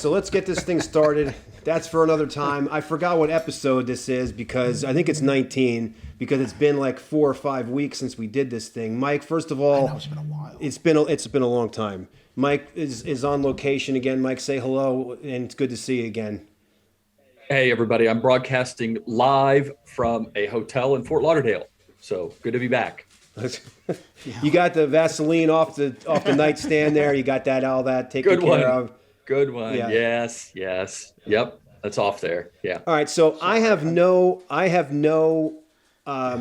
so let's get this thing started. That's for another time. I forgot what episode this is because I think it's 19 because it's been like 4 or 5 weeks since we did this thing. Mike, first of all, I know it's been a while. It's been a long time. Mike is on location again. Mike, say hello, and it's good to see you again. Hey, everybody. I'm broadcasting live from a hotel in Fort Lauderdale. So good to be back. You got the Vaseline off the nightstand there. You got all that taken care of. Good one. Yeah. Yes. Yep. That's off there. Yeah. All right. So I have no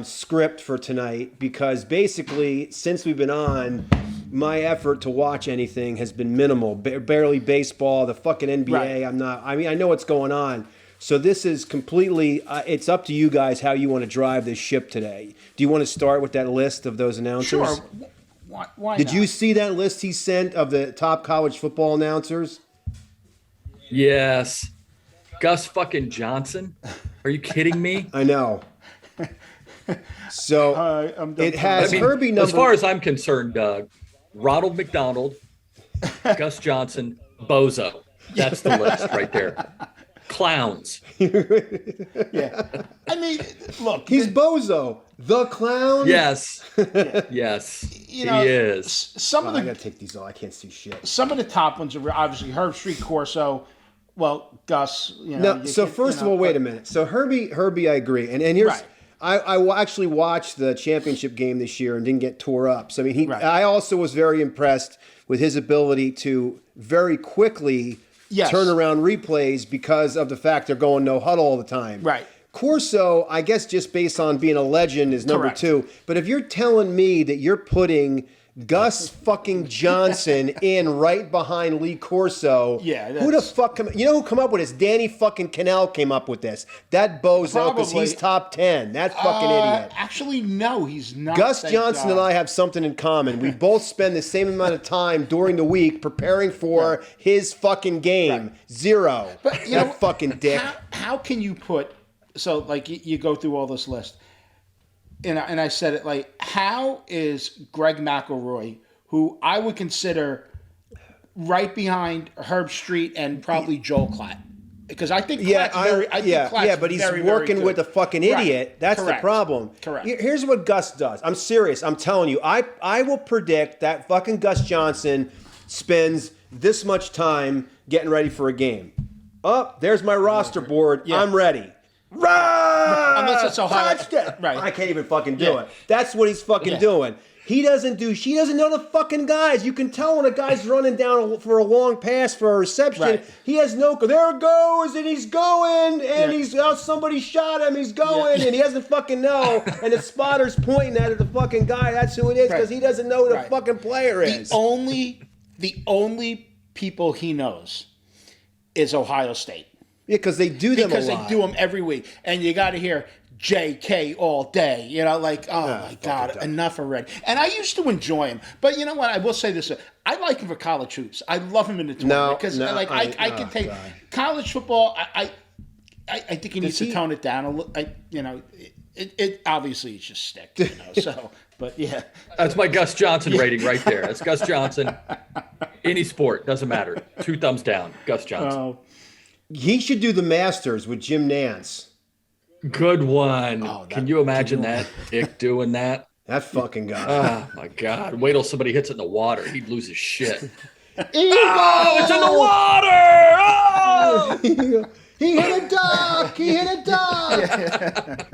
script for tonight because basically since we've been on, my effort to watch anything has been minimal. Barely baseball, the fucking NBA. Right. I know what's going on. So this is completely, it's up to you guys how you want to drive this ship today. Do you want to start with that list of those announcers? Sure. Why Did not? you see that list he sent of the top college football announcers? Yes. Gus fucking Johnson. Are you kidding me? I know. So it has Herbie number. As far as I'm concerned, Ronald McDonald, Gus Johnson, Bozo. That's the list right there. Clowns. Yeah. I mean, look. He's Bozo, the clown. Yes. Yes. You know, he is. Some of I the gotta take these off. I can't see shit. some of the top ones are obviously Herb Street, Corso. Well, Gus. You know. No, so first of all, wait a minute. So Herbie, I agree, and here's. Right. I actually watched the championship game this year and didn't get tore up. So I mean, Right. I also was very impressed with his ability to very quickly turn around replays because of the fact they're going no huddle all the time. Right. Corso, I guess just based on being a legend is number Correct. 2. But if you're telling me that you're putting Gus fucking Johnson in right behind Lee Corso, Yeah, who the fuck you know who come up with this? Danny fucking Cannell came up with this. That bozo because Probably. he's top 10. That fucking idiot. Actually, no, he's not. Gus Thank Johnson and God. I have something in common. We both spend the same amount of time during the week preparing for his fucking game. Right. 0. But you that know, fucking dick. How can you put so like you go through all this list, and I said it like, how is Greg McElroy, who I would consider right behind Herb Street and probably Joel Klatt, because I think Klatt's Klatt's but he's very, very working good. with a fucking idiot. Right. That's Correct. the problem. Correct. Here's what Gus does. I'm serious. I'm telling you. I will predict that fucking Gus Johnson spends this much time getting ready for a game. Oh, there's my roster board. Yeah. I'm ready. Run! Unless it's Ohio. Touchdown! Right. I can't even fucking do Yeah. it. That's what he's fucking Yeah. doing. She doesn't know the fucking guys. You can tell when a guy's running down for a long pass for a reception. Right. He has no. There it goes, and he's going, and Yeah. he's out. Somebody shot him. He's going, and he doesn't fucking know. And the spotter's pointing at the fucking guy. That's who it is because Right. he doesn't know who the Right. fucking player is. The only people he knows is Ohio State. Yeah, because they do them Because a they lot. do them every week, and you got to hear JK all day. You know, like, oh my God, enough already. And I used to enjoy him, but you know what? I will say this: I like him for college hoops. I love him in the tournament because, I can take God. college football. I think he needs to he- tone it down a little. It obviously it's just stick. You know, so. But yeah, That's my Gus Johnson rating right there. That's Gus Johnson. Any sport, doesn't matter. 2 thumbs down. Gus Johnson. He should do the Masters with Jim Nance. Good one. Oh, Can you imagine that? Dick doing that? That fucking guy. Oh, my God. Wait till somebody hits it in the water. He'd lose his shit. Eagle! Oh, it's in the water! Oh! He hit a duck! He hit a duck!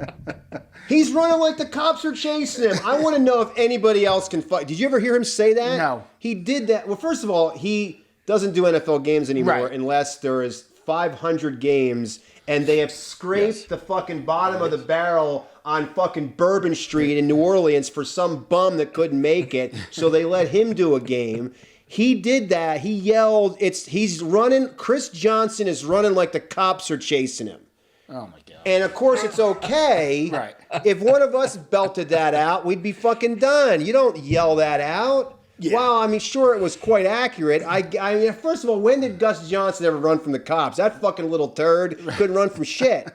He's running like the cops are chasing him. I want to know if anybody else can fight. Did you ever hear him say that? No. He did that. Well, first of all, he doesn't do NFL games anymore Right. unless there is 500 games and they have scraped the fucking bottom of the barrel on fucking Bourbon Street in New Orleans for some bum that couldn't make it. So they let him do a game. He did that. He yelled. He's running. Chris Johnson is running like the cops are chasing him. oh my God. And of course, it's okay. Right. If one of us belted that out, we'd be fucking done. You don't yell that out. Yeah. Well, I mean, sure, it was quite accurate. I mean, first of all, when did Gus Johnson ever run from the cops? That fucking little turd couldn't run from shit.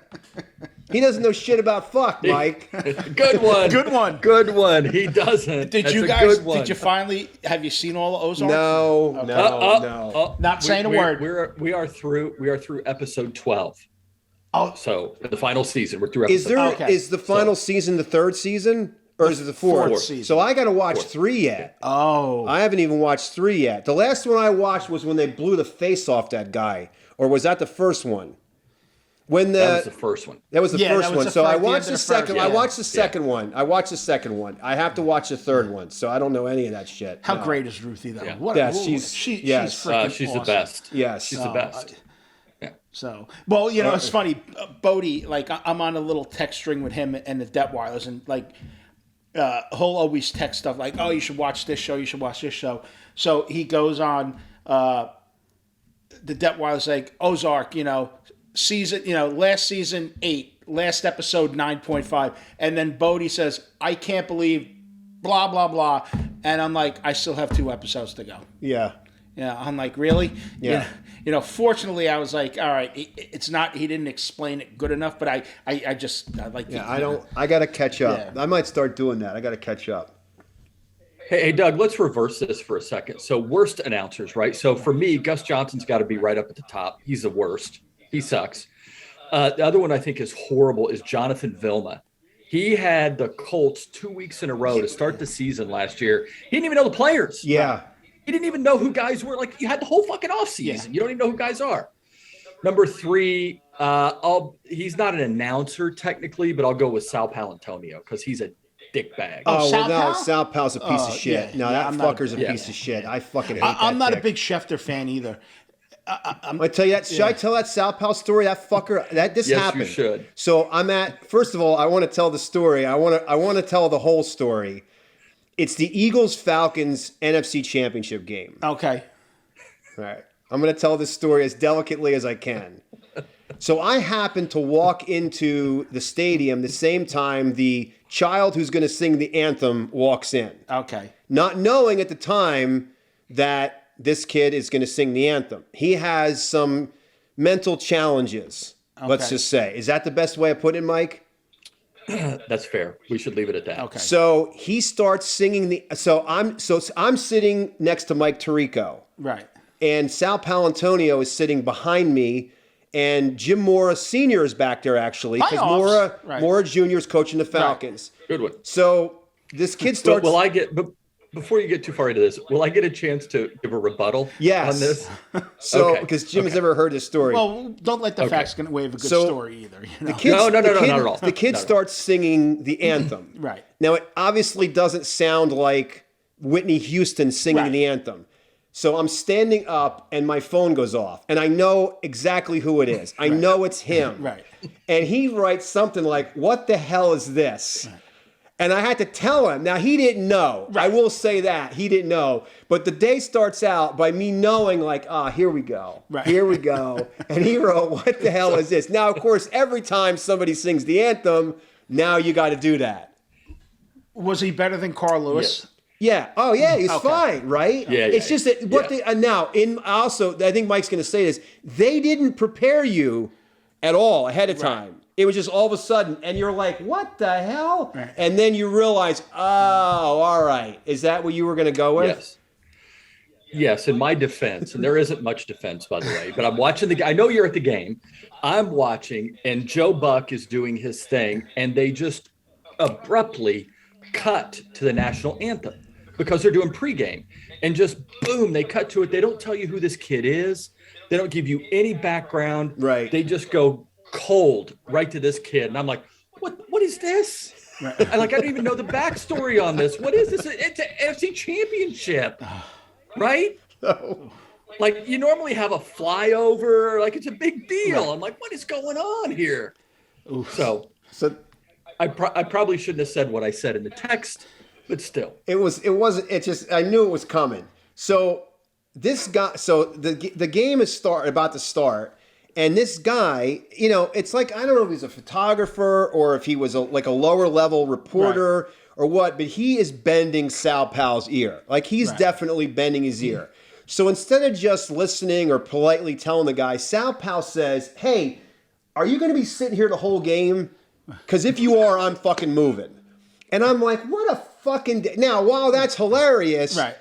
He doesn't know shit about fuck, Mike. Good one. Good one. Good one. He doesn't. Did That's you a guys? good one. Did you finally? Have you seen all of Ozark? No, no. Not saying a word. We are through episode 12. Oh, So the final season. We're through episode. Is there Okay. is the final season the third season or is it the fourth? Fourth season. So I got to watch 3 yet. oh. I haven't even watched 3 yet. The last one I watched was when they blew the face off that guy, or was that the first one? When That was the first one. That was the Yeah, first that was one. the So I first- the watched end the of the second. first, I yeah. watched the second one. I watched the second one. I have to watch the third one. So I don't know any of that shit. How No. great is Ruthie though? Yeah. What? Yeah, she's yes. freaking She's awesome. the best. Yes. She's the best. So, well, you know, it's funny. Bodie, like, I'm on a little text string with him and the Detweilers, and like, he'll always text stuff like, "Oh, you should watch this show. You should watch this show." So he goes on. The Detweilers like Ozark, season, last season 8, last episode 9.5, and then Bodie says, "I can't believe." Blah blah blah, and I'm like, I still have 2 episodes to go. Yeah. Yeah, I'm like, really? Yeah. Fortunately, I was like, all right, it's not. He didn't explain it good enough, but I like. Yeah. I got to catch up. Yeah. I might start doing that. I got to catch up. Hey, Doug, let's reverse this for a second. So worst announcers, right? So for me, Gus Johnson's got to be right up at the top. He's the worst. He sucks. The other one I think is horrible is Jonathan Vilma. He had the Colts 2 weeks in a row to start the season last year. He didn't even know the players. Yeah. He didn't even know who guys were. Like, you had the whole fucking offseason. Yeah. You don't even know who guys are. Number 3, he's not an announcer technically, but I'll go with Sal Palantonio because he's a dickbag. Oh, Sal well, no, Pal? Sal Pal's a piece of shit. yeah, no, yeah, that I'm not- fucker's a yeah. piece of shit. I fucking hate I'm that not a dick. big Schefter fan either. I tell you that. Should I tell that Sal Pal story? That fucker. This Yes, happened. you should. So I'm at. First of all, I want to tell the story. I want to tell the whole story. It's the Eagles Falcons NFC Championship game. Okay. All right. I'm going to tell this story as delicately as I can. So I happened to walk into the stadium the same time the child who's going to sing the anthem walks in, Okay. not knowing at the time that this kid is going to sing the anthem. He has some mental challenges, let's Okay. just say. Is that the best way of putting it, Mike? That's fair. We should leave it at that. Okay. So he starts singing so I'm sitting next to Mike Tirico, Right. and Sal Palantonio is sitting behind me, and Jim Mora Sr. is back there actually, because Playoffs. Right. Mora Jr. is coaching the Falcons. Good one. So this kid But starts. but before you get too far into this, will I get a chance to give a rebuttal Yes. on this? So Okay. because Jim has never heard this story. Well, don't let the Okay. facts get away with a good So, story either. You know? Kids- No, the not kid- at all. The kid Not at all. starts singing the anthem. Right. Now, it obviously doesn't sound like Whitney Houston singing Right. the anthem. So I'm standing up and my phone goes off, and I know exactly who it is. I know it's him. Right. And he writes something like, "What the hell is this?" And I had to tell him. Now, he didn't know. I will say that. He didn't know. But the day starts out by me knowing, like, here we go. Right. Here we go. And he wrote, "What the hell is this?" Now, of course, every time somebody sings the anthem, now you got to do that. Was he better than Carl Lewis? Yeah. Oh, yeah. He's Okay. fine, right? Yeah, It's yeah, just that what yeah. they now in also. I think Mike's going to say this. They didn't prepare you at all ahead of time. It was just all of a sudden, and you're like, "What the hell?" Right. And then you realize, "Oh, all right. Is that what you were going to go with?" Yes. Yes, in my defense, and there isn't much defense, by the way, but I'm watching the game. I know you're at the game. I'm watching, and Joe Buck is doing his thing, and they just abruptly cut to the national anthem because they're doing pregame. And just boom, they cut to it. They don't tell you who this kid is. They don't give you any background. Right. They just go cold right to this kid. And I'm like, what is this? I don't even know the backstory on this. What is this? It's an NFC championship. Right? Like, you normally have a flyover, like it's a big deal. I'm like, what is going on here? So So I probably shouldn't have said what I said in the text, but still. I knew it was coming. So this guy, so the game is about to start, and this guy, it's like, I don't know if he's a photographer or if he was like a lower level reporter or what, but he is bending Sal Pal's ear. Like, he's definitely bending his ear. So instead of just listening or politely telling the guy, Sal Pal says, "Hey, are you going to be sitting here the whole game?" Because if you are, I'm fucking moving. And I'm like, what a fucking... Now, while that's hilarious... Right.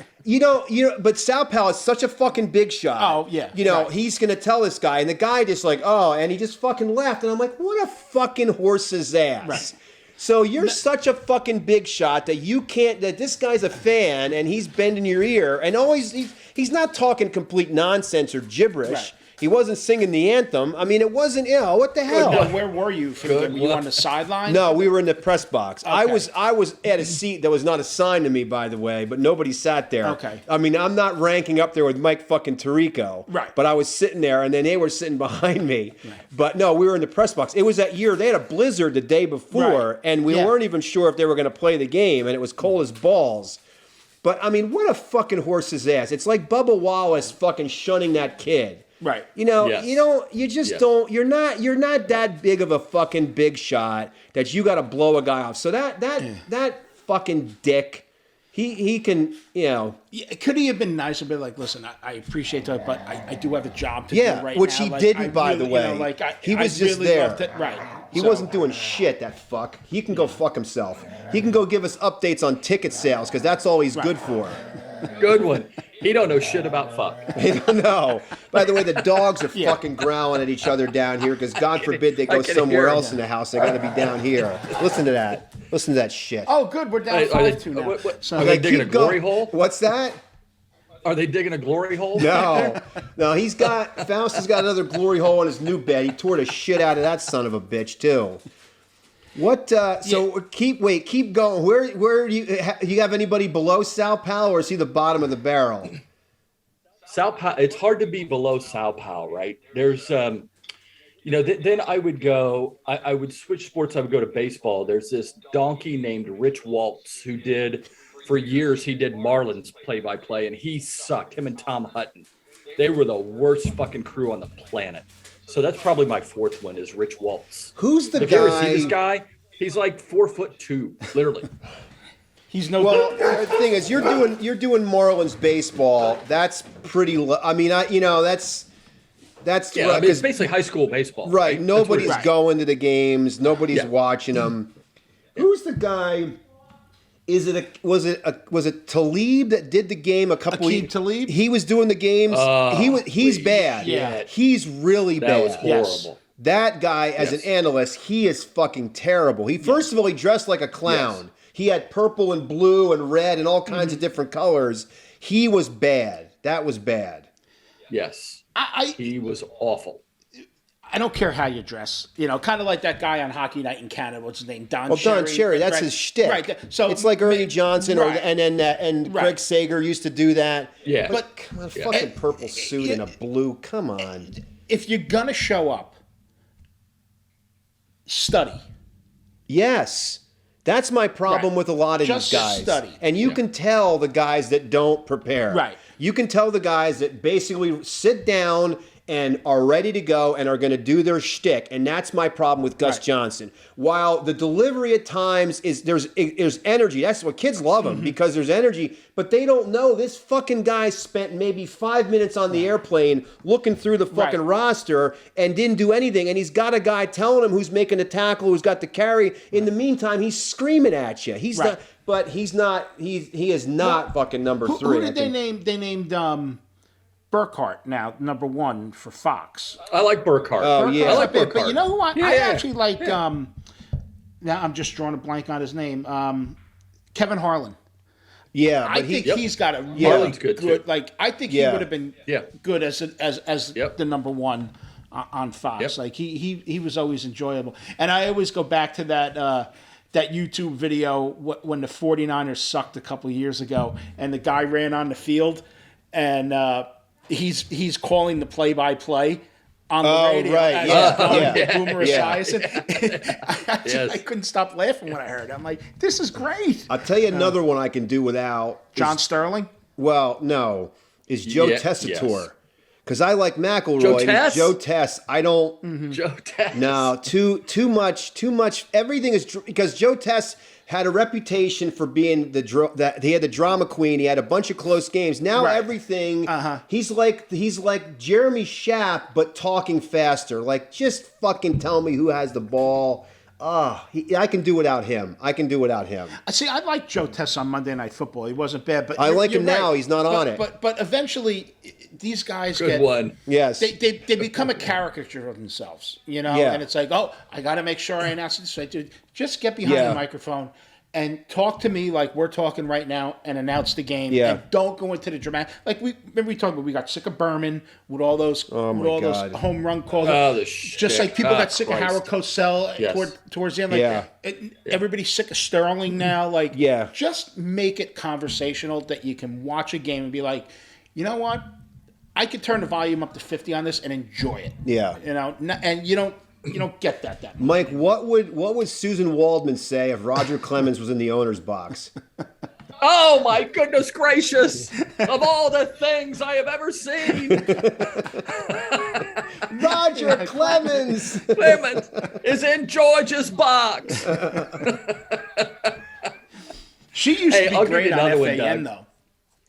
But Sal Pal is such a fucking big shot. Oh, yeah. Right. Right. He's going to tell this guy, and the guy just like, and he just fucking left. And I'm like, what a fucking horse's ass. Right. So you're such a fucking big shot that you can't, that this guy's a fan and he's bending your ear and always, he's not talking complete nonsense or gibberish. Right. He wasn't singing the anthem. I mean, it wasn't, what the hell? Now, where were you for the game? Were you on the sideline? No, we were in the press box. Okay. I was at a seat that was not assigned to me, by the way, but nobody sat there. Okay. I mean, I'm not ranking up there with Mike fucking Tirico. Right. But I was sitting there, and then they were sitting behind me. Right. But no, we were in the press box. It was that year they had a blizzard the day before, Right. and we Yeah. weren't even sure if they were going to play the game, and it was cold as balls. But I mean, what a fucking horse's ass! It's like Bubba Wallace fucking shunning that kid. Right. Yes. You just don't, you're not that big of a fucking big shot that you got to blow a guy off. So that fucking dick, he can, Yeah, could he have been nicer? But like, listen, I appreciate that, but I do have a job to do right which now. he Like, didn't, I by the really, way. He was just really there. love to- right. He So- wasn't doing shit, that fuck. He can go fuck himself. He can go give us updates on ticket sales because that's all he's good for. Good one. He don't know shit about fuck. I don't know. By the way, the dogs are fucking growling at each other down here because God forbid they go I can somewhere hear else it. in the house. They got to be down here. Listen to that. Listen to that shit. Oh, good. We're down Are they- 5-2 now. So are they digging a keep glory going. hole? What's that? Are they digging a glory hole? No. Faust has got another glory hole in his new bed. He tore the shit out of that son of a bitch, too. What, keep going. Where do you have anybody below Sal Pal, or is he the bottom of the barrel? Sao Paulo, it's hard to be below Sao Paulo, right? There's, then I would go, I would switch sports. I would go to baseball. There's this donkey named Rich Waltz who for years, he did Marlins play-by-play, and he sucked. Him and Tom Hutton. They were the worst fucking crew on the planet. So that's probably my fourth one is Rich Waltz. Who's the Have you ever guy? seen this guy? He's like 4'2", literally. he's no Well, good. the thing is, you're doing Marlins baseball. That's pretty. That's Yeah, I mean, it's basically high school baseball. right. That's what it Nobody's is. going to the games. Nobody's Yeah. watching them. Who's the guy? Was it Talib that did the game a couple? Aqib Talib? He was doing the games. He's bad. Yeah. He's really That bad. was horrible. That guy, as Yes. an analyst, he is fucking terrible. First of all, he dressed like a clown. Yes. He had purple and blue and red and all kinds of different colors. He was bad. That was bad. Yes. I He was awful. don't care how you dress. Kind of like that guy on Hockey Night in Canada. What's his name? Don Well, Cherry. Don Cherry, that's right? his shtick. Right. So it's like Ernie Johnson, right. and Craig Right. Sager used to do that. Yeah. But come on, fucking purple suit and a blue. Come on. if you're gonna show up, study. Yes. That's my problem Right. with a lot of Just these guys. study. And you can tell the guys that don't prepare. Right. You can tell the guys that basically sit down and are ready to go and are going to do their shtick. And that's my problem with Gus Right. Johnson. While the delivery at times there's energy. That's what kids love him because there's energy. But they don't know this fucking guy spent maybe 5 minutes on the airplane looking through the fucking Right. roster and didn't do anything. And he's got a guy telling him who's making the tackle, who's got the carry. In the meantime, he's screaming at you. He's Right. not. But he's not. He is not fucking number Who, three. who I did they think. name? They named Burkhart now number 1 for Fox. I like Burkhardt. Oh, yeah. I like But Burkhardt. you know who I Yeah. actually like? Now I'm just drawing a blank on his name. Kevin Harlan. Yeah, I but think Yep. he's got a really Harlan's good, too. Like I think he Yeah. would have been Yeah. good as Yep. the number 1 on Fox. Yep. Like he was always enjoyable. And I always go back to that YouTube video when the 49ers sucked a couple of years ago, and the guy ran on the field, and he's calling the play-by-play on the radio. right, as yeah, he's going yeah, with Boomer yeah. Esiason. Yes. I couldn't stop laughing when I heard it. I'm like, this is great. I'll tell you another one I can do without. John Sterling. Well, no, is Joe Yeah, Tessitore. yes. Because I like McElroy. Joe and Tess? Joe Tess. I don't. Joe Tess. No, too much. Everything is because Joe Tess had a reputation for being that he had the drama queen. He had a bunch of close games. Now Right. everything. He's like Jeremy Schaap, but talking faster. Like, just fucking tell me who has the ball. I can do without him. I can do without him. See, I like Joe Tess on Monday Night Football. He wasn't bad, but I like him you're now. right. He's not on it. But eventually, these guys Good get one. Yes. They become a caricature of themselves, you know. Yeah. And it's like, oh, I got to make sure I announce it this way, dude. Just get behind Yeah. the microphone and talk to me like we're talking right now, and announce the game. Yeah. And don't go into the dramatic. Like we talked about, we got sick of Berman with all those God. those home run calls. Oh, the Just shit. like people Oh, got sick Christ. of Howard Cosell Yes. towards the end. Like, Yeah. everybody's sick of Sterling now. Like, Yeah. just make it conversational that you can watch a game and be like, you know what? I could turn the volume up to 50 on this and enjoy it. Yeah. You know, and you don't get that much. Mike, what would Susan Waldman say if Roger Clemens was in the owner's box? Oh my goodness gracious! Of all the things I have ever seen, Roger Clemens. Clement is in George's box. She used Hey, to be I'll give great you on another one, FAN Doug.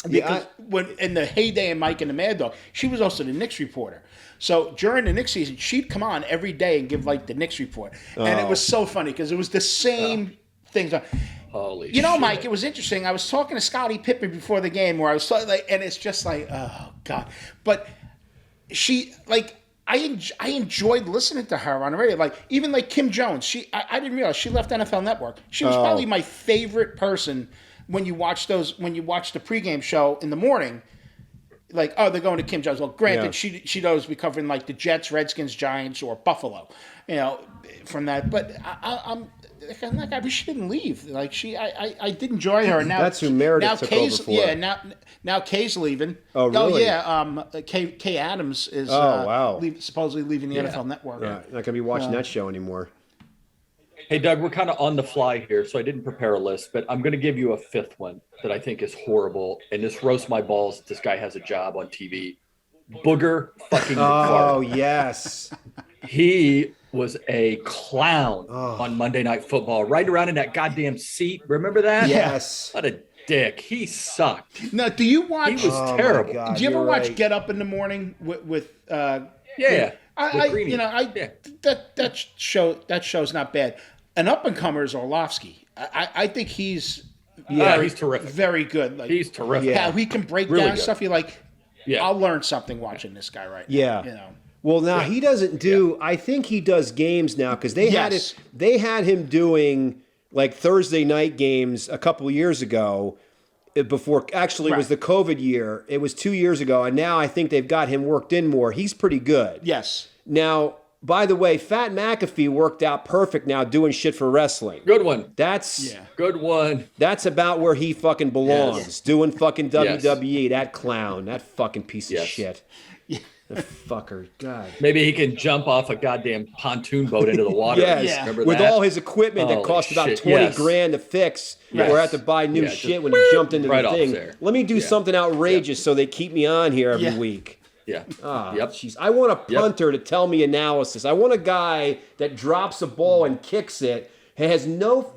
though. Because when in the heyday of Mike and the Mad Dog, she was also the Knicks reporter. So during the Knicks season, she'd come on every day and give like the Knicks report, and it was so funny because it was the same things. Holy You know, shit. Mike, it was interesting. I was talking to Scottie Pippen before the game where I was like, and it's just like, oh God. But she, like, I enjoyed listening to her on the radio. Like, even like Kim Jones, I didn't realize she left NFL Network. She was probably my favorite person when you watch the pregame show in the morning. Like, oh, they're going to Kim Jones. Well, granted, she'd always be covering like the Jets, Redskins, Giants, or Buffalo, you know, from that. But I'm like, I wish she didn't leave. Like, I did enjoy her. And now That's who Meredith took over for. Yeah, now Kay's leaving. Oh, really? yeah. Kay Adams is wow. supposedly leaving the NFL Network. Not gonna be watching that show anymore. Hey, Doug, we're kind of on the fly here, so I didn't prepare a list, but I'm going to give you a fifth one that I think is horrible, and this roasts my balls that this guy has a job on TV. Booger fucking Oh McFarland. yes. He was a clown on Monday Night Football, right around in that goddamn seat. Remember that? Yes. What a dick. He sucked. Now, do you watch? He was Oh, my terrible. God, Do you ever you're watch right. Get Up in the Morning with Yeah. I with Greeny. you know, Yeah. that show's not bad. An up and comer is Orlovsky. I think he's He's terrific. very good. Like, He's terrific. Yeah. how he can break Really down good. stuff. You're like, Yeah. I'll learn something watching this guy right now. Yeah. You know. Well, now he doesn't do. I think he does games now because they had Yes. it. They had him doing like Thursday night games a couple of years ago. Before actually it was the Right. COVID year. It was 2 years ago, and now I think they've got him worked in more. He's pretty good. Yes. Now, by the way, Fat McAfee worked out perfect now doing shit for wrestling. Good one. That's Yeah. Good one. that's about where he fucking belongs. Yes. Doing fucking Yes. WWE. That clown. That fucking piece of Yes. shit. The fucker. God. Maybe he can jump off a goddamn pontoon boat into the water. Yes, Yeah. Remember with that? all his equipment that Holy cost about shit, 20 yes. grand to fix, Yes. or have to buy new Yeah, shit just when he jumped into right the off thing. there. Let me do something outrageous so they keep me on here every Yeah. week. Yeah. Ah, Yep. jeez. I want a punter to tell me analysis. I want a guy that drops a ball and kicks it, has no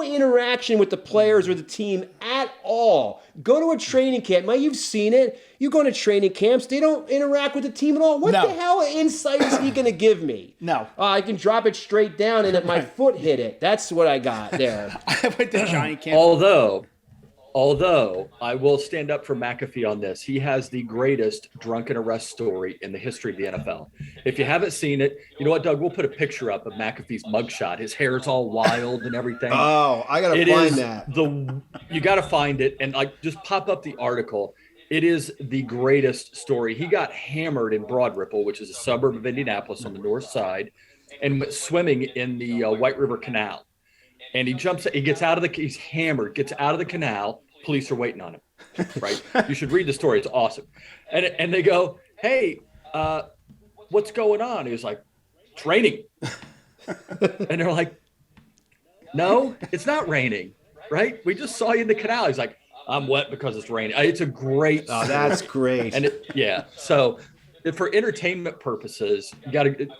interaction with the players or the team at all. Go to a training camp. Now you've seen it. You go to training camps, they don't interact with the team at all. What No. the hell insight is he going to give me? No. I can drop it straight down and my foot hit it. That's what I got there. I went to Johnny Camp. Although I will stand up for McAfee on this, he has the greatest drunken arrest story in the history of the NFL. If you haven't seen it, you know what, Doug? We'll put a picture up of McAfee's mugshot. His hair is all wild and everything. Oh, I got to It find is that. you got to find it and like just pop up the article. It is the greatest story. He got hammered in Broad Ripple, which is a suburb of Indianapolis on the north side, and went swimming in the White River Canal. And he gets out of he's hammered, gets out of the canal. Police are waiting on him, right? You should read the story. It's awesome. And they go, hey, what's going on? He was like, training. And they're like, no, it's not raining, right? We just saw you in the canal. He's like, I'm wet because it's raining. It's a great Oh, story. that's great. And so for entertainment purposes,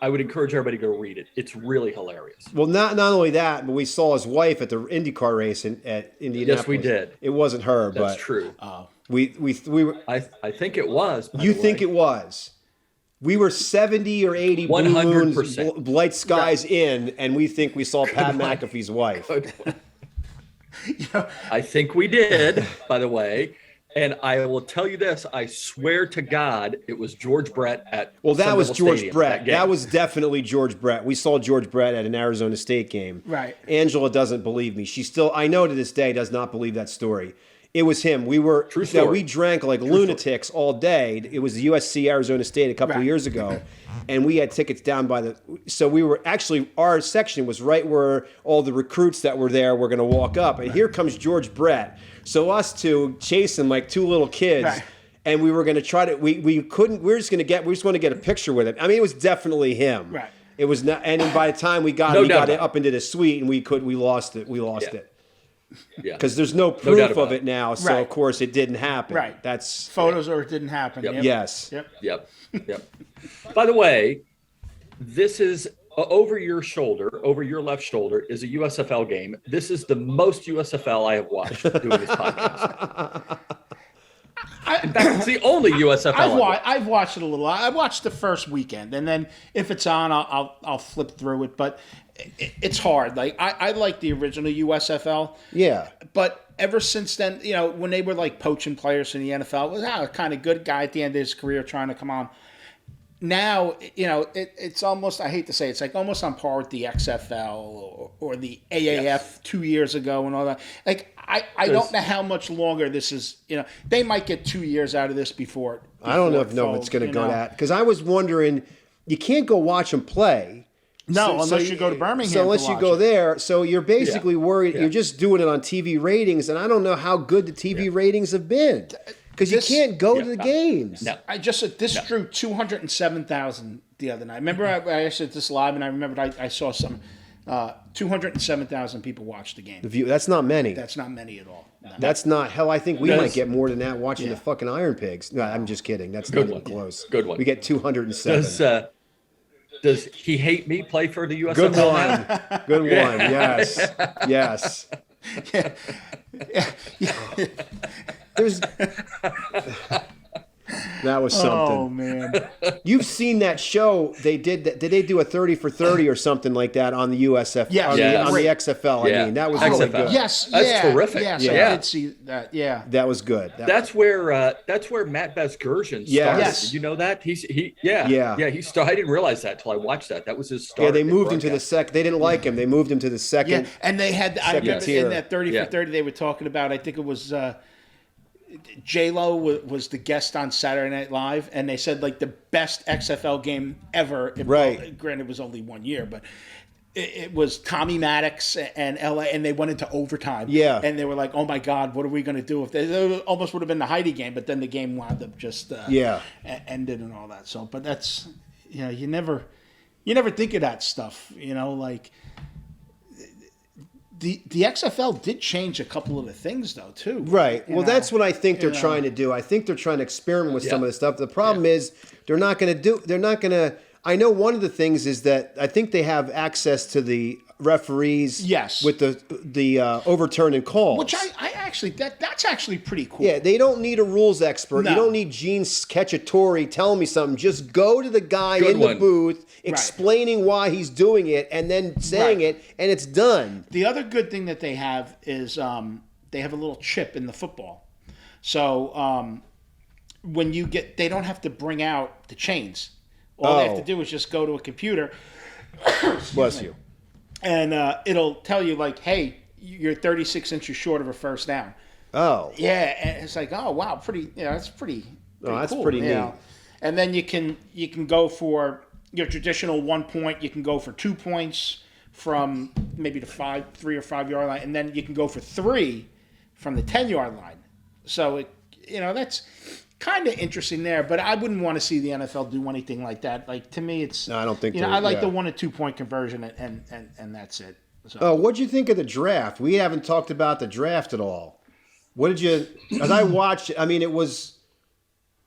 I would encourage everybody to go read it. It's really hilarious. Well, not only that, but we saw his wife at the IndyCar race at Indianapolis. Yes, we did. It wasn't her, That's but true. we were. I think it was. by You the think way. it was? We were 70 or 80 blue moons, 100%. blight skies in, and we think we saw Pat McAfee's wife. I think we did, by the way. And I will tell you this, I swear to God, it was George Brett at Well, that Sun was Devil George Stadium, Brett. game. That was definitely George Brett. We saw George Brett at an Arizona State game. Right. Angela doesn't believe me. She still, I know to this day, does not believe that story. It was him. We were, True story. we drank like lunatics all day. It was the USC Arizona State a couple of years ago. And we had tickets down by so we were actually, our section was right where all the recruits that were there were going to walk up. And here comes George Brett. So us two chasing like two little kids. Right. And we were going to try to, we couldn't, we just want to get a picture with him. I mean, it was definitely him. Right. It was not, and then by the time we got, it up into the suite and we lost it. We lost it. Yeah. Because there's no proof of about it now, so Right. of course it didn't happen. Right. That's Photos or it didn't happen. Yep. Yep. yes. Yep. Yep. By the way, this is over your shoulder, over your left shoulder is a USFL game. This is the most USFL I have watched doing this podcast. In fact, it's the only USFL I've watched it a little. I watched the first weekend, and then if it's on, I'll flip through it. But it's hard. Like I like the original USFL. Yeah. But ever since then, when they were like poaching players in the NFL, it was a kind of good guy at the end of his career trying to come on. Now, it's almost, I hate to say, it's like almost on par with the XFL or the AAF 2 years ago and all that. Like, I don't know how much longer this is, they might get 2 years out of this before I don't know it if folds, it's going to go that. Because I was wondering, you can't go watch them play. No, unless you go to Birmingham. So unless you go there, so you're basically worried. Yeah. You're just doing it on TV ratings, and I don't know how good the TV ratings have been because you can't go to the games. No. This drew 207,000 the other night. Remember, I said this live, and I remembered I saw some 207,000 people watched the game. That's not many. That's not many at all. No. That's not hell. I think we might get more than that watching the fucking Iron Pigs. No, I'm just kidding. That's not even close. Good one. We get 207. Does He Hate Me play for the USFL? Good one. now? Good one. Yes. Yes. There's. That was something. Oh man! You've seen that show? They did that. Did they do a 30 for 30 or something like that on the USF? Yes. On the XFL. Yeah. I mean, that was XFL. really good. Yes, That's terrific. Yes, Yeah. I did see that. Yeah, That was good. That's where Matt Besgersion started. Yes. Did you know that? He He started. I didn't realize that till I watched that. That was his start. Yeah, they in moved him to the broadcast. second. They didn't like him. They moved him to the second. yeah. And they had. I Second remember tier. in that 30 Yeah. for 30, they were talking about. I think it was J-Lo was the guest on Saturday Night Live, and they said like the best XFL game ever. Right. Granted, it was only 1 year, but. It was Tommy Maddox and LA, and they went into overtime. Yeah. And they were like, oh my God, what are we going to do? If they almost would have been the Heidi game, but then the game wound up just ended and all that. So, but that's, you never think of that stuff, like the XFL did change a couple of the things though, too. Right. You Well, know? that's what I think they're trying to do. I think they're trying to experiment with some of this stuff. The problem is they're not going to. I know one of the things is that I think they have access to the referees. Yes. With the overturning calls. Which I actually, that's actually pretty cool. Yeah, they don't need a rules expert. No. You don't need Gene Cacciatore telling me something. Just go to the guy Good in the one. booth explaining why he's doing it and then saying it, and it's done. The other good thing that they have is they have a little chip in the football. So when you they don't have to bring out the chains. All they have to do is just go to a computer. Bless you. And it'll tell you like, hey, you're 36 inches short of a first down. Oh. Yeah, and it's like, oh wow, that's pretty that's cool, pretty neat. And then you can go for your traditional 1 point. You can go for 2 points from maybe the 3 or 5 yard line, and then you can go for 3 from the 10-yard line. So that's kind of interesting there, but I wouldn't want to see the NFL do anything like that. Like to me, it's No, I don't think I like yeah. the 1 and 2 point conversion, and that's it. So. Oh, what'd you think of the draft? We haven't talked about the draft at all. What did you? As I watched, I mean, it was.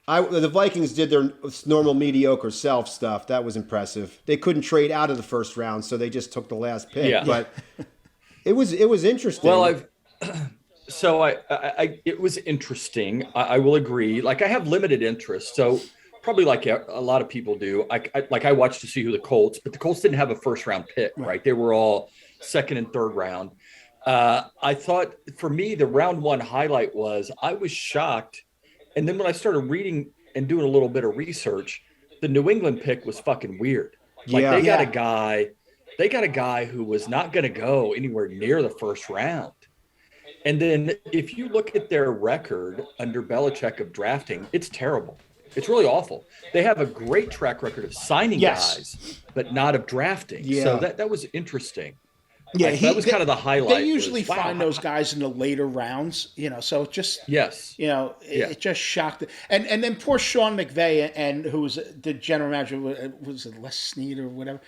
The Vikings did their normal mediocre self stuff. That was impressive. They couldn't trade out of the first round, so they just took the last pick. Yeah. But it was interesting. Well, So it was interesting. I will agree. Like I have limited interest. So probably like a lot of people do. I watched to see who the Colts, but the Colts didn't have a first round pick, right? They were all second and third round. I thought for me, the round one highlight was I was shocked. And then when I started reading and doing a little bit of research, the New England pick was fucking weird. Like they got a guy who was not going to go anywhere near the first round. And then if you look at their record under Belichick of drafting, it's terrible. It's really awful. They have a great track record of signing guys, but not of drafting. Yeah. So that was interesting. Yeah, that was kind of the highlight. They usually find those guys in the later rounds, so it just it just shocked. And then poor Sean McVay and who was the general manager, was it Les Snead or whatever?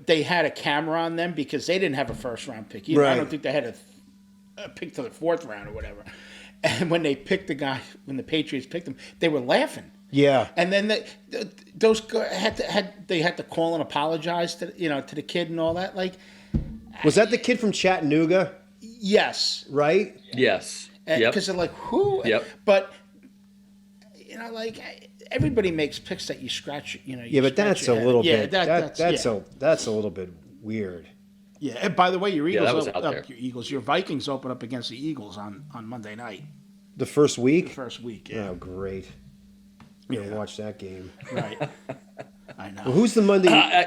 They had a camera on them because they didn't have a first round pick. Right. I don't think they had a pick to the fourth round or whatever. And when they picked the guy, when the Patriots picked him, they were laughing. Yeah, and then those had to call and apologize to to the kid and all that. Like, was that the kid from Chattanooga? Yes. Right. Yes. Because they're like, who? Yep. But like everybody makes picks that you scratch. Yeah, but that's a little bit. That's a little bit weird. Yeah. And by the way, your Eagles your Eagles, your Vikings open up against the Eagles on Monday night. The first week. The first week. Yeah. Oh, great. I'm gonna watch that game. Right. I know. Well, who's the Monday?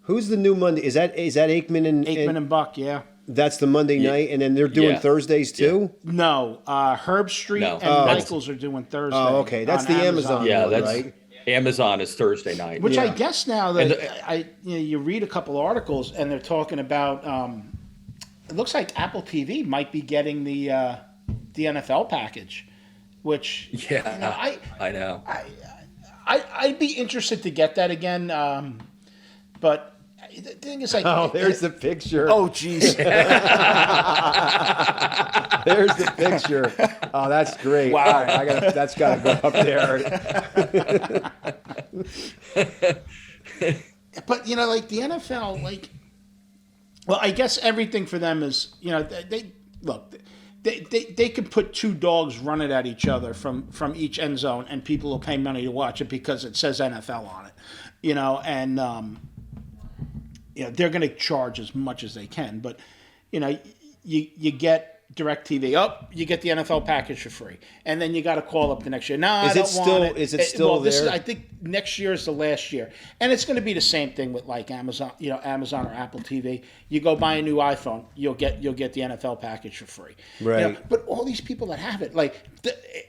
Who's the new Monday? Is that Aikman and Buck? Yeah. That's the Monday night, and then they're doing Thursdays too. Yeah. No, Herb Street and Michaels are doing Thursday. Oh, okay, that's the Amazon. Yeah, one, right? Amazon is Thursday night. Which I guess now that you read a couple articles and they're talking about. It looks like Apple TV might be getting the NFL package, which I know. I'd be interested to get that again, but. The thing is, there's the picture. Oh, jeez. There's the picture. Oh, that's great. Wow. That's got to go up there. But, like the NFL, well, I guess everything for them is, they can put two dogs running at each other from each end zone and people will pay money to watch it because it says NFL on it, and, they're going to charge as much as they can, but you get DirecTV. You get the NFL package for free, and then you got to call up the next year. No, I don't want it. Is it still there? I think next year is the last year, and it's going to be the same thing with like Amazon, Amazon or Apple TV. You go buy a new iPhone, you'll get the NFL package for free. Right. But all these people that have it,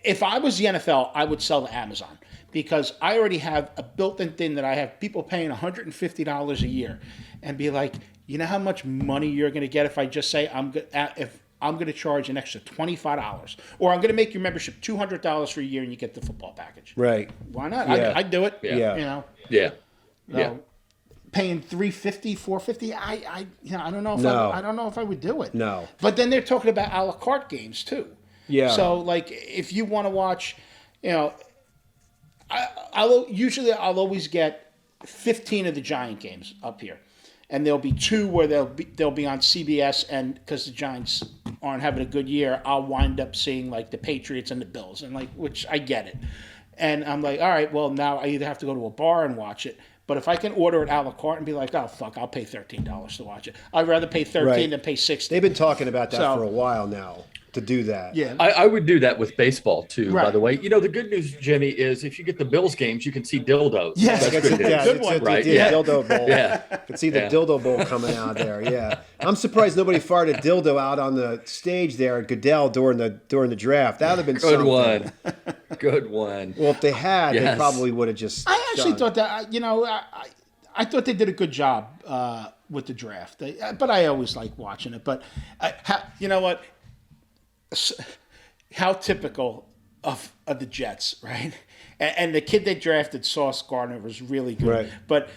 if I was the NFL, I would sell to Amazon. Because I already have a built-in thing that I have people paying $150 a year, and be like, you know how much money you're going to get if I just say I'm going to charge an extra $25, or I'm going to make your membership $200 for a year and you get the football package. Right? Why not? Yeah. I'd do it. Yeah. Yeah. Paying $350, $450. I don't know if I don't know if I would do it. No. But then they're talking about a la carte games too. Yeah. So if you want to watch, I'll always get 15 of the Giant games up here, and there'll be 2 where they'll be on CBS, and because the Giants aren't having a good year, I'll wind up seeing the Patriots and the Bills, and which I get it, and I'm like, all right, well now I either have to go to a bar and watch it, but if I can order it a la carte and be like, oh fuck, I'll pay $13 to watch it. I'd rather pay $13 than pay $60. They've been talking about that for a while now. To do that. Yeah. I would do that with baseball too, by the way. The good news, Jimmy, is if you get the Bills games, you can see dildos. Yes. That's good one. Right? Dildo bowl. Yeah. Could see the dildo bowl coming out there. Yeah. I'm surprised nobody fired a dildo out on the stage there at Goodell during the draft. That would have been good something. Good one. Well, if they had, they probably would have just. I actually thought that I thought they did a good job with the draft. But I always like watching it. But you know what? How typical of the Jets, right? And the kid they drafted, Sauce Gardner, was really good. Right. But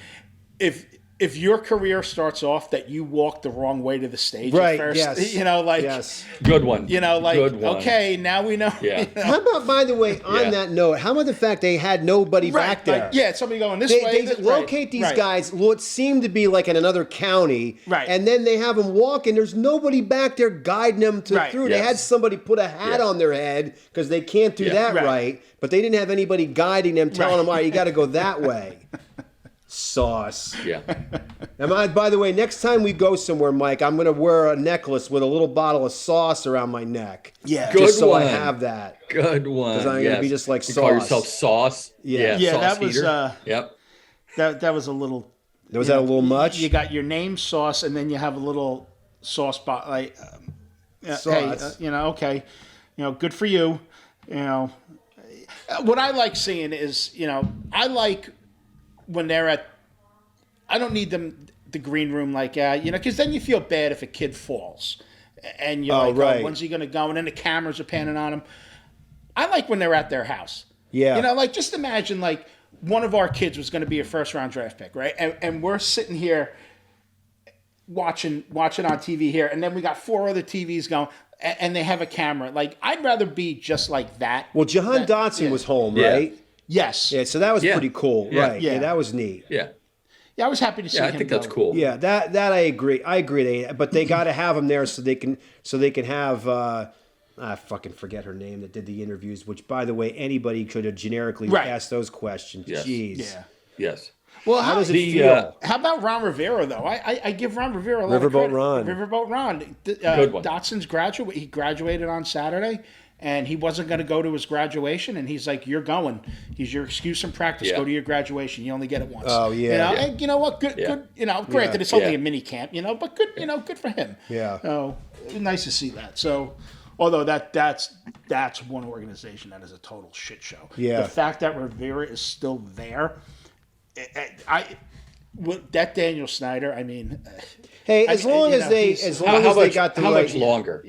if if your career starts off that you walk the wrong way to the stage Right, at first, yes. Yes. Good one. Like, Good one. okay, now we know. Yeah. How about, by the way, on Yeah. that note, how about the fact they had nobody back there? Somebody going this They way. locate these guys, what seem to be like in another county, Right. and then they have them walk, and there's nobody back there guiding them through. They Yes. had somebody put a hat on their head because they can't do that right, but they didn't have anybody guiding them, telling them, all right, you got to go that way. Sauce. Yeah. And by the way, next time we go somewhere, Mike, I'm going to wear a necklace with a little bottle of sauce around my neck. Yeah. Good Just so I one. have that. Good one. Because I'm going to be just like you Sauce. call yourself Sauce. Yeah. Yeah, Sauce that was Heater. Yep. that was a little. Was that a little much? You got your name Sauce, and then you have a little sauce bot like. Sauce. Hey, okay, good for you. What I like seeing is, I like when they're at. I don't need them the green room because then you feel bad if a kid falls, and you're right. when's he going to go? And then the cameras are panning on him. I like when they're at their house. Yeah. Just imagine one of our kids was going to be a first round draft pick, right? And we're sitting here watching on TV here, and then we got 4 other TVs going, and they have a camera. I'd rather be just like that. Well, Jahan Dotson was home, right? Yes. Yeah, so that was Yeah. pretty cool, Yeah. right? Yeah, that was neat. Yeah. Yeah, I was happy to see him. Yeah, I think that's go. cool. Yeah, that I agree. I agree. But they got to have them there so they can have. I fucking forget her name that did the interviews. Which, by the way, anybody could have generically asked those questions. Yes. Jeez. Yeah. Yes. Well, How does it The, feel? How about Ron Rivera though? I give Ron Rivera a lot Riverboat of credit. Ron. Riverboat Ron. Good one. Dotson's graduate. He graduated on Saturday, and he wasn't going to go to his graduation. And he's like, "You're going. He's your excuse from practice. Yeah. Go to your graduation. You only get it once." Oh, yeah. And you know what? Good. Yeah. Good. Granted, it's only Yeah. a mini camp. But good. Good for him. Yeah. So nice to see that. So. Although that's one organization that is a total shit show. Yeah. The fact that Rivera is still there, that Daniel Snyder. I mean, Hey, as long as they got the how right, much longer?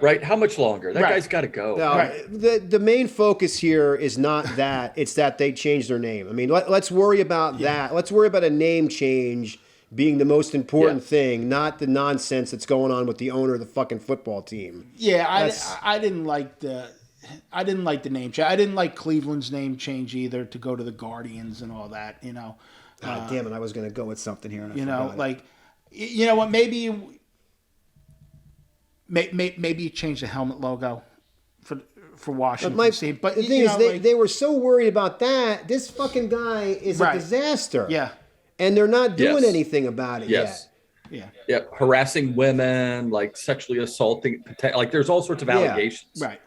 Right? How much longer? That guy's got to go. No, Right. the main focus here is not that. It's that they changed their name. I mean, let's worry about that. Let's worry about a name change being the most important thing, not the nonsense that's going on with the owner of the fucking football team. yeah, I didn't like the name change. I didn't like Cleveland's name change either to go to the Guardians and all that. God damn it! I was going to go with something here. And I forgot it. you know what? Maybe you change the helmet logo for Washington. But the thing is, they were so worried about that. This fucking guy is a disaster. Yeah. And they're not doing Yes. anything about it Yes. yet. Yeah. Yeah, harassing women, sexually assaulting, there's all sorts of allegations. Right.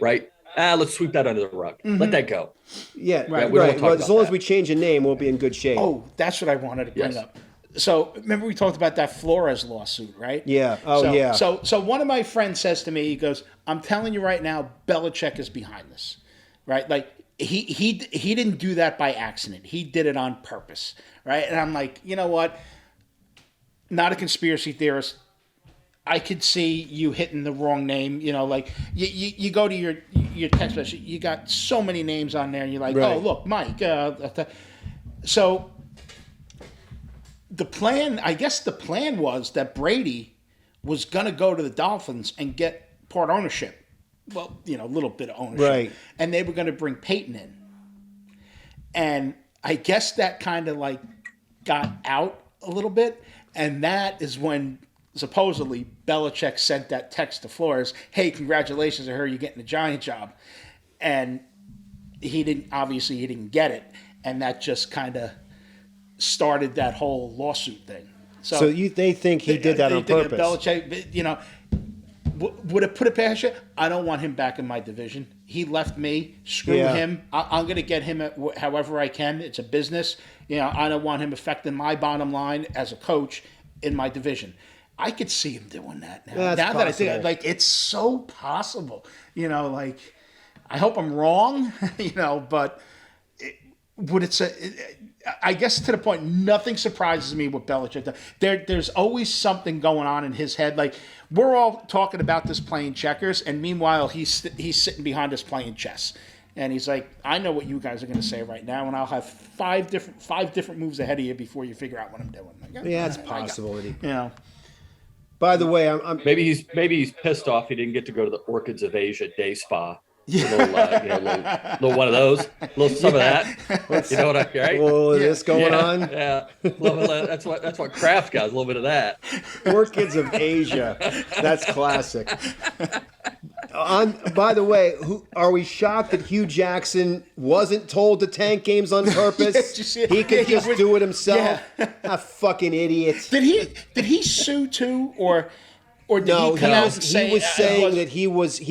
Right? Let's sweep that under the rug. Let that go. Yeah, we don't right. talk Well, about as long as that. we change the name, we'll be in good shape. Oh, that's what I wanted to bring Yes. up. So remember we talked about that Flores lawsuit, right? Yeah. Oh, so, yeah. So one of my friends says to me, he goes, "I'm telling you right now, Belichick is behind this, right? He didn't do that by accident. He did it on purpose, right?" And I'm like, you know what? Not a conspiracy theorist. I could see you hitting the wrong name. You go to your text message, you got so many names on there, and you're like, Right. oh look, Mike. So the plan was that Brady was going to go to the Dolphins and get part ownership. Well, a little bit of ownership. Right. And they were going to bring Peyton in. And I guess that kind of got out a little bit. And that is when supposedly Belichick sent that text to Flores, "Hey, congratulations, I heard you're getting a Giant job." And he didn't get it. And that just kind of started that whole lawsuit thing. So they think he did that on purpose. Belichick, would it put it past you? I don't want him back in my division. He left me. Screw Yeah. him. I'm going to get him however I can. It's a business. I don't want him affecting my bottom line as a coach in my division. I could see him doing that now. That's Now that I think, possible. it's so possible. I hope I'm wrong. But would it say? I guess to the point, nothing surprises me with Belichick. There's always something going on in his head. We're all talking about this playing checkers, and meanwhile he's sitting behind us playing chess. And he's like, I know what you guys are going to say right now, and I'll have five different moves ahead of you before you figure out what I'm doing. Like, Yeah, it's a possibility. You know, By the way, I'm Maybe he's pissed off he didn't get to go to the Orchids of Asia day spa. Yeah. Little one of those, some of that. You know what I'm right? well, this going on. Yeah, that's what Kraft got. A little bit of that. Orchids of Asia. That's classic. By the way, are we shocked that Hugh Jackson wasn't told to tank games on purpose? He could just do it himself. Yeah. A fucking idiot. Did he sue too, or did No, he come out and say he was saying that he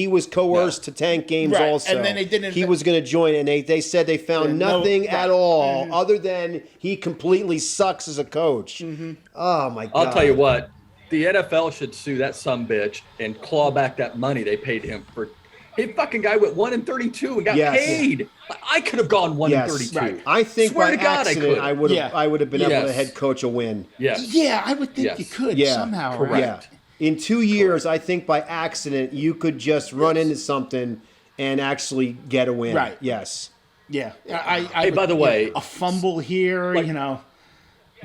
was coerced to tank games Right, also. and then they didn't. He was going to join, and they said they found nothing at all other than he completely sucks as a coach. Mm-hmm. Oh my god! I'll tell you what, the NFL should sue that sumbitch and claw back that money they paid him for. He fucking guy went 1-32 and got paid. I could have gone 1-32. Right. I think Swear by to God, accident I would have been able to Yes. head coach a win. Yes. Yeah, I would think you Yes. could Yeah, somehow. correct. Right? Yeah. In 2 years, I think by accident you could just run into something and actually get a win. Right. Yes. Yeah. Hey, by the way, a fumble here, like- you know.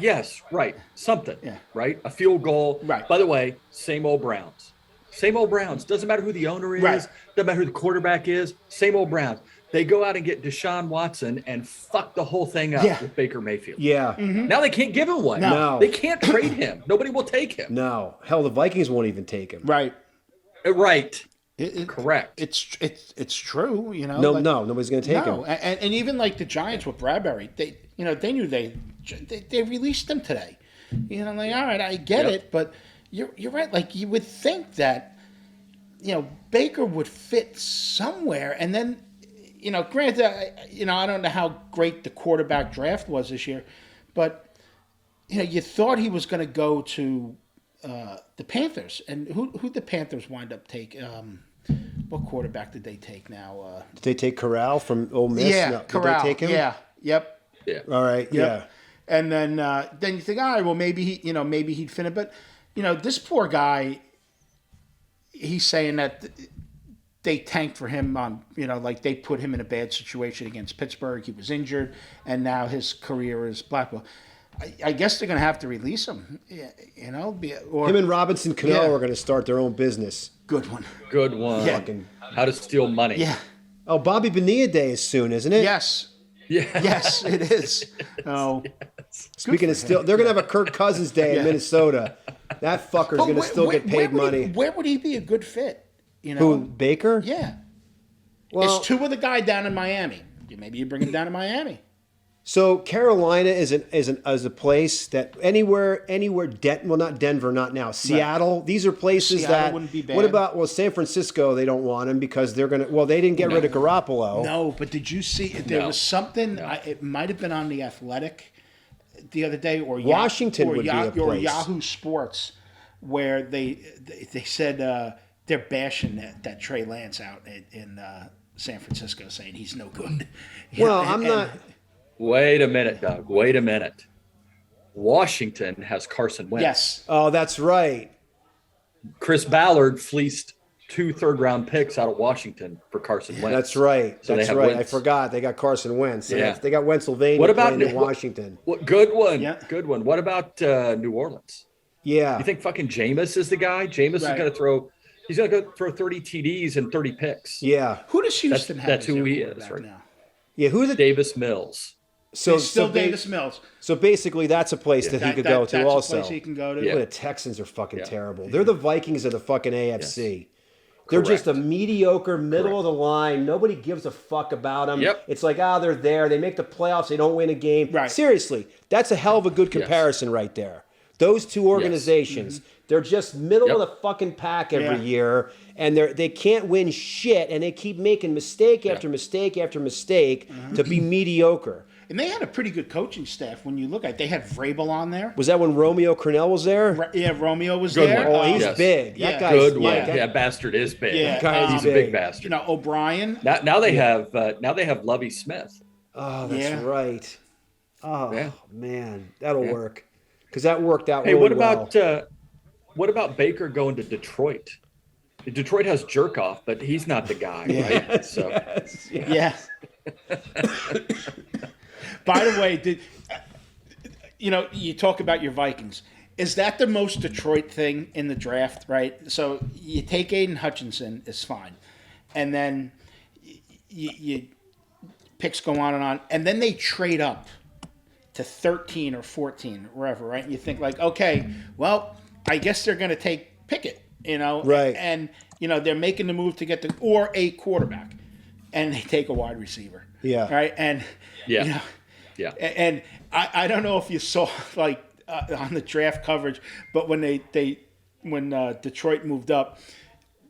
Yes, right. Something. Yeah. Right? A field goal. Right. By the way, same old Browns. Same old Browns. Doesn't matter who the owner is. Right. Doesn't matter who the quarterback is. Same old Browns. They go out and get Deshaun Watson and fuck the whole thing up Yeah. with Baker Mayfield. Yeah. Now they can't give him one. No. They can't trade him. Nobody will take him. No. Hell, the Vikings won't even take him. Right. Right. It- Correct. It's true, you know. No, but- no, nobody's going to take No, him. and even like the Giants with Bradbury, they knew they released him today. You know, like all right, I get Yep. it, but you're right. Like you would think that Baker would fit somewhere, and then granted, I don't know how great the quarterback draft was this year, but you thought he was going to go to the Panthers, and who the Panthers wind up taking. What quarterback did they take now? Did they take Corral from Ole Miss? Yeah, No. Did Corral. they take him? Yeah, yep. Yeah. All right. Yeah. And then you think, all right, well maybe maybe he'd fit it, but this poor guy, he's saying that they tanked for him on like they put him in a bad situation against Pittsburgh. He was injured, and now his career is blackballed. I guess they're going to have to release him. Or Him and Robinson Cano Yeah. are going to start their own business. good one. Good one. Yeah. How to steal money. Yeah. Oh, Bobby Bonilla Day is soon, isn't it? Yes. Yeah. Yes, it is. Oh. Speaking of still, they're going to have a Kirk Cousins Day in Minnesota. That fucker's going to still get paid money. Where would he be a good fit? Who, Baker? Yeah. Well, It's two of the guy down in Miami. Maybe you bring him down to Miami. so Carolina is a place that anywhere, not Denver, not now. Seattle, these are places Seattle that. wouldn't be bad. What about San Francisco? They don't want him because they're going to. Well, they didn't get rid of Garoppolo. No, but did you see? There No. was something. It might have been on the Athletic the other day, or Washington or would be a or place. Yahoo Sports, where they said they're bashing that Trey Lance out in San Francisco, saying he's no good. Well, I'm not. Wait a minute, Doug. Wait a minute. Washington has Carson Wentz. Yes. Oh, that's right. Chris Ballard fleeced 2 third-round picks out of Washington for Carson Wentz. That's right. So they That's have right. Wentz. I forgot they got Carson Wentz. Yeah. They got Pennsylvania What about playing in Washington? Good one. Yeah. Good one. What about New Orleans? Yeah. You think fucking Jameis is the guy? Jameis is Right. going to throw. He's going to go throw 30 TDs and 30 picks. Yeah. Who does Houston have? that's as who their he is, quarterback right? now? Yeah. Who the Davis Mills. so It's still so ba- Davis Mills. So basically, that's a place that he could go to that's also. a place he can go to. Yeah. But the Texans are fucking Yeah. terrible. They're the Vikings of the fucking AFC. They're just a Correct. mediocre middle of the line. Nobody gives a fuck about them. Yep. It's like, they're there. They make the playoffs. They don't win a game. Right. Seriously, that's a hell of a good comparison right there. Those two organizations, they're just middle of Yep. the fucking pack every Yeah. year, and they can't win shit, and they keep making mistake after mistake after mistake to be mediocre. And they had a pretty good coaching staff when you look at it. They had Vrabel on there. Was that when Romeo Cornell was there? Yeah, Romeo was Good there. one. Oh, he's Yes. big. Yeah. That guy's Good one. yeah, Yeah, bastard is big. Yeah. that guy's He's a big. big bastard. O'Brien. Now they have Lovey Smith. Oh, that's Yeah. right. Oh Yeah. man, that'll work because that worked out Hey, really what well. about Baker going to Detroit? Detroit has jerk off, but he's not the guy, right? So Yeah. By the way, you talk about your Vikings. Is that the most Detroit thing in the draft, right? So you take Aiden Hutchinson, it's fine. And then you picks go on, and then they trade up to 13 or 14, wherever, right? And you think like, okay, well, I guess they're going to take Pickett, Right. And they're making the move to get or a quarterback, and they take a wide receiver, Yeah. right? And yeah. and I don't know if you saw like on the draft coverage, but when when Detroit moved up,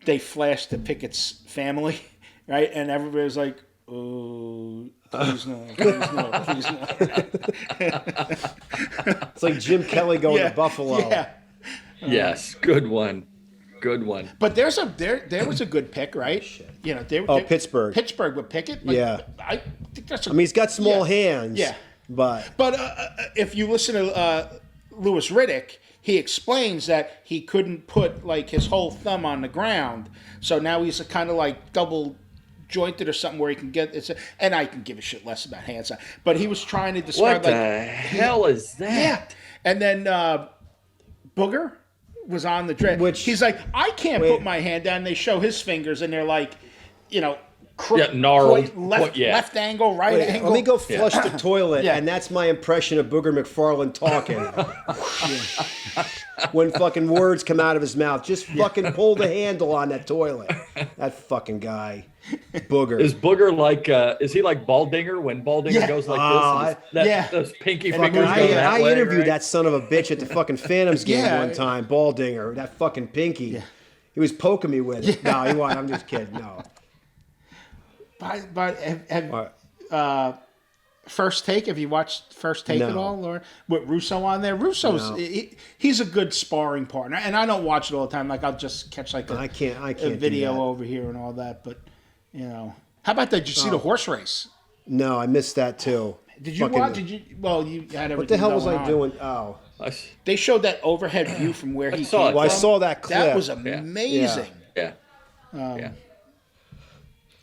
they flashed the Pickett's family, right? And everybody was like, "Oh, please no, please no, please no." It's like Jim Kelly going to Buffalo. Yeah. Yes, good one. Good one. But there was a good pick, right? Pittsburgh. Pittsburgh with Pickett. Like, Yeah. I think that's. I mean, he's got small hands. Yeah. But if you listen to Louis Riddick, he explains that he couldn't put like his whole thumb on the ground, so now he's kind of like double jointed or something where he can get it. And I can give a shit less about hands, but he was trying to describe What the hell is that? Yeah, and then Booger was on the draft. Which- he's like, I can't put my hand down. They show his fingers, and they're like, gnarled. left angle, right angle. let me go flush the toilet, Yeah. and that's my impression of Booger McFarland talking. When fucking words come out of his mouth, just fucking pull the handle on that toilet. That fucking guy, Booger. Is Booger like? Is he like Baldinger when Baldinger Yeah. goes like this? yeah. Those pinky Fucking- fingers go that I way, interviewed right? that son of a bitch at the fucking Phantoms game Yeah. one time. Baldinger, that fucking pinky. He was poking me with it. No, he wasn't. I'm just kidding. No. But First Take, have you watched First Take No. at all? Or with Russo on there? Russo's, he's a good sparring partner. And I don't watch it all the time. Like, I'll just catch like I can't a do video that. over here and all that. But, how about that? Did you see the horse race? No, I missed that too. Did you Fucking- watch? Did you? Well, you had everything. What the hell was going I on. doing? Oh. They showed that overhead view from where he saw came it. Well, I from. saw that clip. That was amazing. Yeah. Yeah.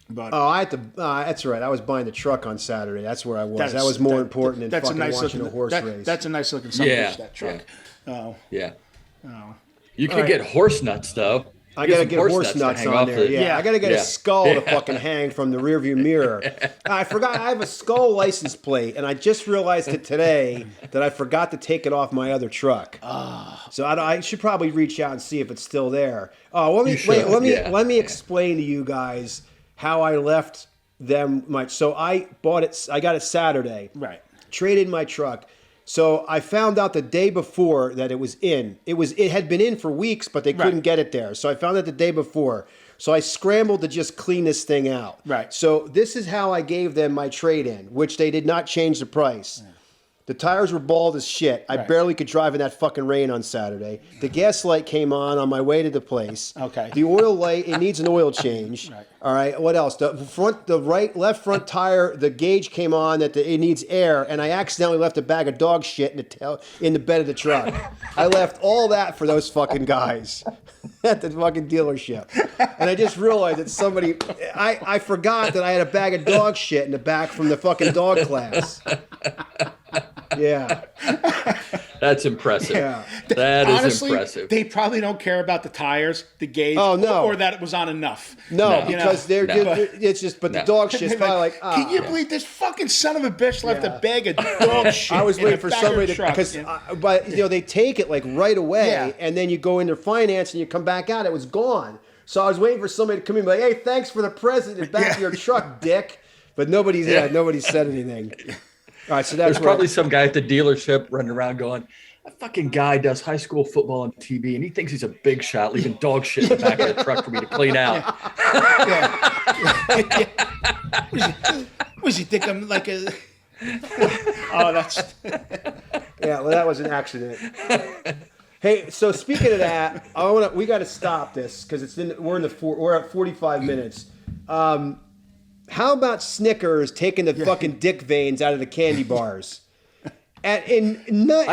But Oh, I had to. That's right. I was buying the truck on Saturday. That's where I was. that's- That was more important than that's fucking watching looking, a horse race. That's a nice looking son of a Yeah, bitch, that truck. Oh, Yeah. oh. You can right. get horse nuts though. I gotta some get horse to nuts hang on off there. the- Yeah, I gotta get Yeah. a skull to fucking hang from the rearview mirror. I forgot I have a skull license plate, and I just realized it today that I forgot to take it off my other truck. So I should probably reach out and see if it's still there. Oh, let me You should, yeah. let me explain to you guys how I left them. So I bought it. I got it Saturday. Right. Traded my truck. So I found out the day before that it was in. It had been in for weeks, but they couldn't get it there. So I found out the day before. So I scrambled to just clean this thing out. Right. So this is how I gave them my trade in, which they did not change the price. The tires were bald as shit. I Right. barely could drive in that fucking rain on Saturday. The gas light came on my way to the place. Okay. The oil light, it needs an oil change. Right. All right. What else? The left front tire, the gauge came on that it needs air, and I accidentally left a bag of dog shit in the bed of the truck. I left all that for those fucking guys at the fucking dealership, and I just realized that somebody, I forgot that I had a bag of dog shit in the back from the fucking dog class. Yeah. That's impressive. Yeah. That is Honestly, impressive. they probably don't care about the tires, the gauge, Oh, no. or that it was on enough. No, No. because You know, it's just, but the No. dog shit's probably like, Can you believe this fucking son of a bitch left Yeah. a bag of dog shit? I was in waiting the for back of somebody the to, truck, because, you know? but they take it like right away, Yeah. and then you go into finance and you come back out, it was gone. So I was waiting for somebody to come in and be like, hey, thanks for the present in the back of your truck, dick. But nobody said anything. All right, so that's There's probably some guy at the dealership running around going, that fucking guy does high school football on TV and he thinks he's a big shot, leaving dog shit in the back of the truck for me to clean out. Was he think I'm like a? Oh, that's Yeah, well, that was an accident. Hey, so speaking of that, we got to stop this because we're at 45 minutes. How about Snickers taking the fucking dick veins out of the candy bars? I didn't know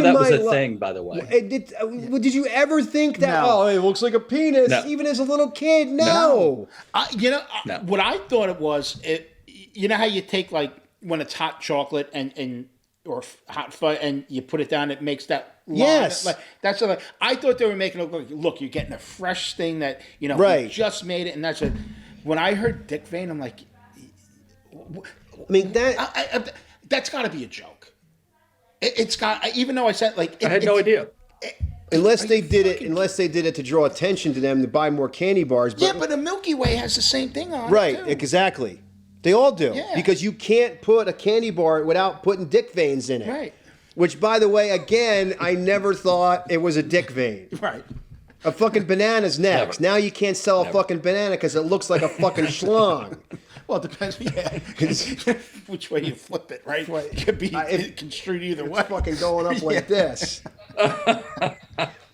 that was a thing, by the way. Did you ever think that? No. Oh, it looks like a penis, No. even as a little kid. No. No. What I thought it was, you know how you take like when it's hot chocolate or hot fudge and you put it down, it makes that line. Yes. Like, that's like, I thought they were making it look, you're getting a fresh thing that, you know, Right. you just made it. And that's it. When I heard dick vein, I'm like, I mean, that's got to be a joke. It's got, even though I said like, I had no idea. unless they did it to draw attention to them to buy more candy bars. Yeah, but the Milky Way has the same thing on Right, it too. exactly. They all do. Yeah. Because you can't put a candy bar without putting dick veins in it. Right. Which, by the way, again, I never thought it was a dick vein. Right. A fucking banana's next. Never. Now you can't sell a fucking banana because it looks like a fucking schlong. Well, it depends, which way you flip it, right? It could be construed either way. It's fucking going up like this.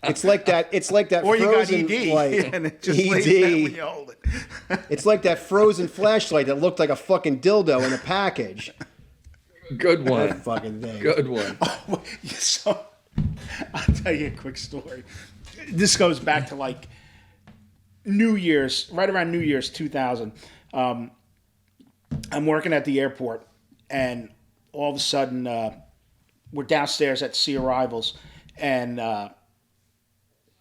It's like that. It's like that. Or you got frozen, ED, like, and it just lays down when you hold it. It's like that frozen flashlight that looked like a fucking dildo in a package. Good That one. fucking thing. Good one. So, I'll tell you a quick story. This goes back to like New Year's, right around New Year's 2000. I'm working at the airport, and all of a sudden, we're downstairs at Sea Arrivals, and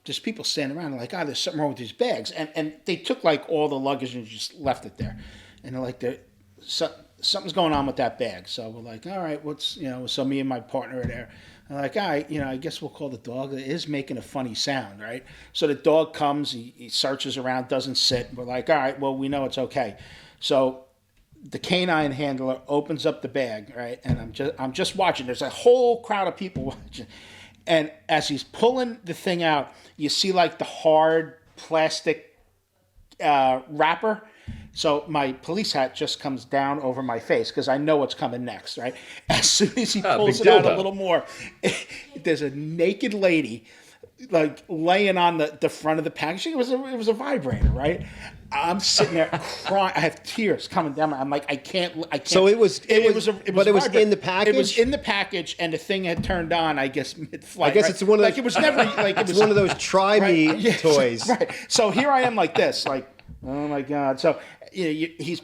there's people standing around and like, there's something wrong with these bags. And they took like all the luggage and just left it there. And they're like, something's going on with that bag. So we're like, all right, so me and my partner are there. I'm like, all right, I guess we'll call the dog. It is making a funny sound, right? So the dog comes, he searches around, doesn't sit. We're like, all right, well, we know it's okay. So the canine handler opens up the bag, right? And I'm just watching. There's a whole crowd of people watching. And as he's pulling the thing out, you see like the hard plastic wrapper. So my police hat just comes down over my face because I know what's coming next, right? As soon as he pulls it out a little more, there's a naked lady like laying on the front of the package. It was a vibrator, right? I'm sitting there crying. I have tears coming down. I'm like, I can't. So it was in the package. It was in the package, and the thing had turned on. I guess mid-flight. I guess right? It's one of those. Like it was never like it was one of those try me toys. Right. So here I am like this, like, oh my god. So he's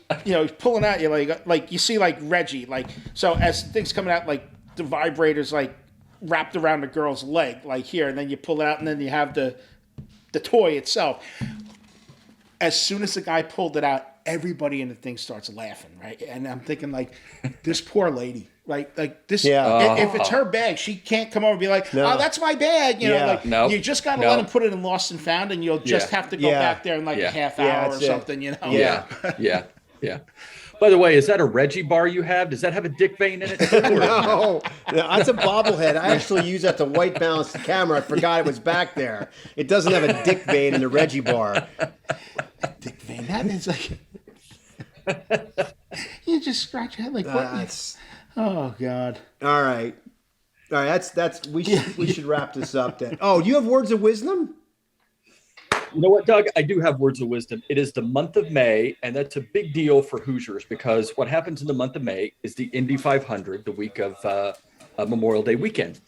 pulling out. You're like you see like Reggie, like, so as things coming out, like the vibrator's like wrapped around the girl's leg, like here, and then you pull it out, and then you have the toy itself. As soon as the guy pulled it out, everybody in the thing starts laughing, right? And I'm thinking, like, this poor lady, right? Like this. Yeah. If it's her bag, she can't come over and be like, No. "Oh, that's my bag." No. You just got to let him put it in Lost and Found, and you'll just have to go back there in like a half hour or something, Yeah. By the way, is that a Reggie bar you have? Does that have a dick vein in it? No, that's a bobblehead. I actually use that to white balance the camera. I forgot it was back there. It doesn't have a dick vein in the Reggie bar. Dick vein. That is like you just scratch your head like what? Oh God. All right. That's we should wrap this up then. Oh, do you have words of wisdom? You know what, Doug? I do have words of wisdom. It is the month of May, and that's a big deal for Hoosiers because what happens in the month of May is the Indy 500, the week of Memorial Day weekend.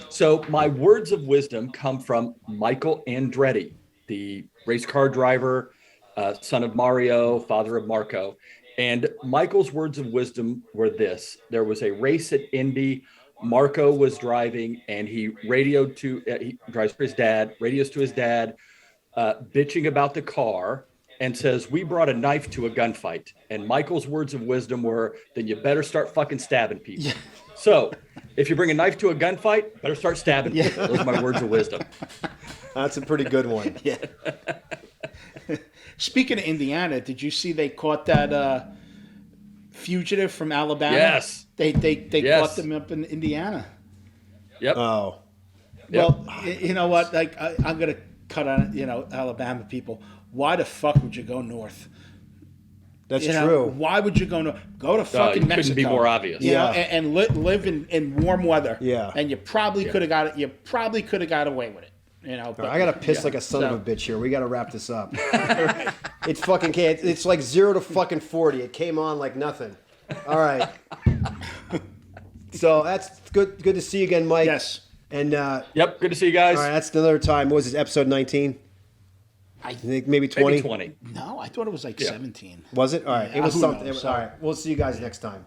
So my words of wisdom come from Michael Andretti, the race car driver, son of Mario, father of Marco. And Michael's words of wisdom were this. There was a race at Indy. Marco was driving, and he drives for his dad, radios to his dad, bitching about the car, and says, "We brought a knife to a gunfight." And Michael's words of wisdom were, "Then you better start fucking stabbing people." Yeah. So if you bring a knife to a gunfight, better start stabbing people. Those are my words of wisdom. That's a pretty good one. Yeah. Speaking of Indiana, did you see they caught that fugitive from Alabama? Yes. They caught them up in Indiana. Yep. Oh. Well, you know what? Like I'm gonna cut on Alabama people. Why the fuck would you go north? That's true. Why would you go north? Go to fucking Mexico. Couldn't be more obvious. You know, and live in warm weather. Yeah. And you probably could have got it. You probably could have got away with it. But, I gotta piss like a son of a bitch here. We gotta wrap this up. It's fucking can't. It's like 0 to fucking 40. It came on like nothing. All right. So that's good. Good to see you again, Mike. Yes. And Yep. Good to see you guys. all right, that's another time. What was this, episode 19? I think maybe 20. Maybe 20. No, I thought it was like 17. Was it? All right. Yeah, It was who something. knows? All right. We'll see you guys next time.